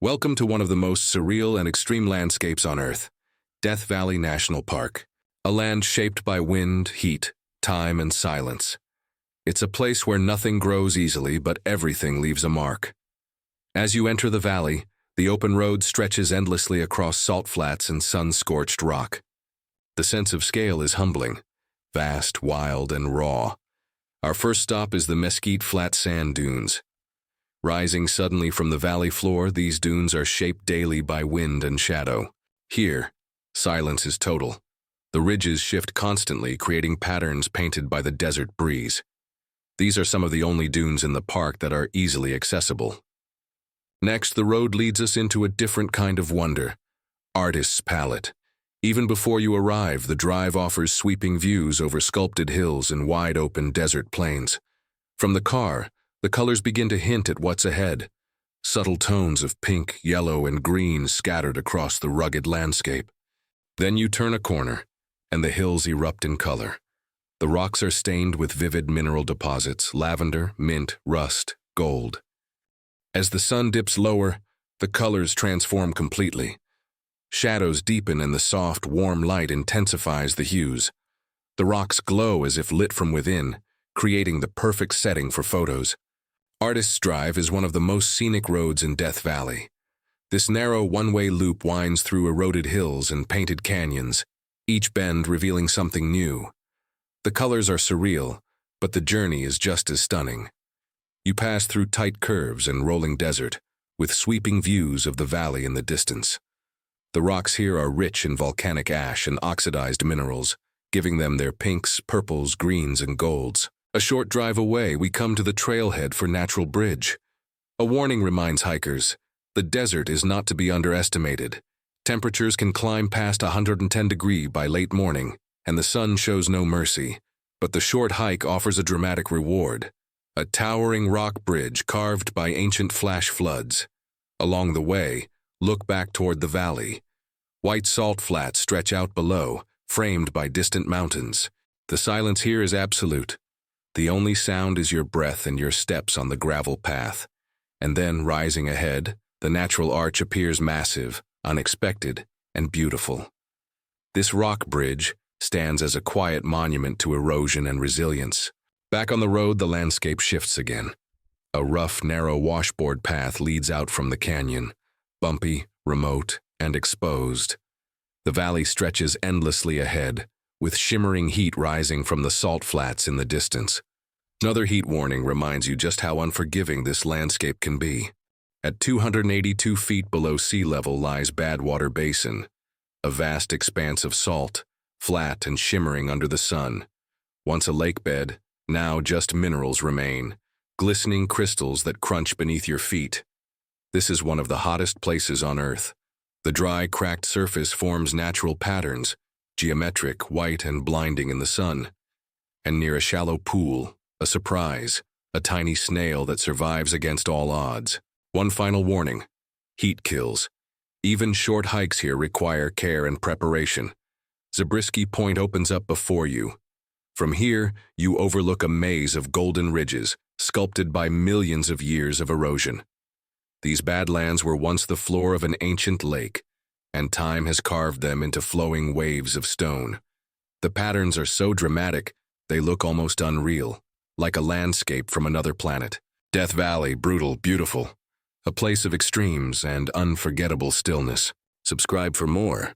Welcome to one of the most surreal and extreme landscapes on Earth, Death Valley National Park. A land shaped by wind, heat, time, and silence. It's a place where nothing grows easily, but everything leaves a mark. As you enter the valley, the open road stretches endlessly across salt flats and sun-scorched rock. The sense of scale is humbling, vast, wild, and raw. Our first stop is the Mesquite Flat Sand Dunes. Rising suddenly from the valley floor, these dunes are shaped daily by wind and shadow. Here, silence is total. The ridges shift constantly, creating patterns painted by the desert breeze. These are some of the only dunes in the park that are easily accessible. Next, the road leads us into a different kind of wonder, artist's palette. Even before you arrive, the drive offers sweeping views over sculpted hills and wide-open desert plains. From the car, the colors begin to hint at what's ahead. Subtle tones of pink, yellow, and green scattered across the rugged landscape. Then you turn a corner, and the hills erupt in color. The rocks are stained with vivid mineral deposits, lavender, mint, rust, gold. As the sun dips lower, the colors transform completely. Shadows deepen and the soft, warm light intensifies the hues. The rocks glow as if lit from within, creating the perfect setting for photos. Artist's Drive is one of the most scenic roads in Death Valley. This narrow one-way loop winds through eroded hills and painted canyons, each bend revealing something new. The colors are surreal, but the journey is just as stunning. You pass through tight curves and rolling desert, with sweeping views of the valley in the distance. The rocks here are rich in volcanic ash and oxidized minerals, giving them their pinks, purples, greens, and golds. A short drive away, we come to the trailhead for Natural Bridge. A warning reminds hikers, the desert is not to be underestimated. Temperatures can climb past 110 degrees by late morning, and the sun shows no mercy. But the short hike offers a dramatic reward. A towering rock bridge carved by ancient flash floods. Along the way, look back toward the valley. White salt flats stretch out below, framed by distant mountains. The silence here is absolute. The only sound is your breath and your steps on the gravel path. And then, rising ahead, the natural arch appears massive, unexpected, and beautiful. This rock bridge stands as a quiet monument to erosion and resilience. Back on the road, the landscape shifts again. A rough, narrow washboard path leads out from the canyon, bumpy, remote, and exposed. The valley stretches endlessly ahead, with shimmering heat rising from the salt flats in the distance. Another heat warning reminds you just how unforgiving this landscape can be. At 282 feet below sea level lies Badwater Basin, a vast expanse of salt, flat and shimmering under the sun. Once a lake bed, now just minerals remain, glistening crystals that crunch beneath your feet. This is one of the hottest places on Earth. The dry, cracked surface forms natural patterns, geometric, white, and blinding in the sun. And near a shallow pool, a surprise, a tiny snail that survives against all odds. One final warning: heat kills. Even short hikes here require care and preparation. Zabriskie Point opens up before you. From here, you overlook a maze of golden ridges, sculpted by millions of years of erosion. These badlands were once the floor of an ancient lake, and time has carved them into flowing waves of stone. The patterns are so dramatic, they look almost unreal, like a landscape from another planet. Death Valley, brutal, beautiful. A place of extremes and unforgettable stillness. Subscribe for more.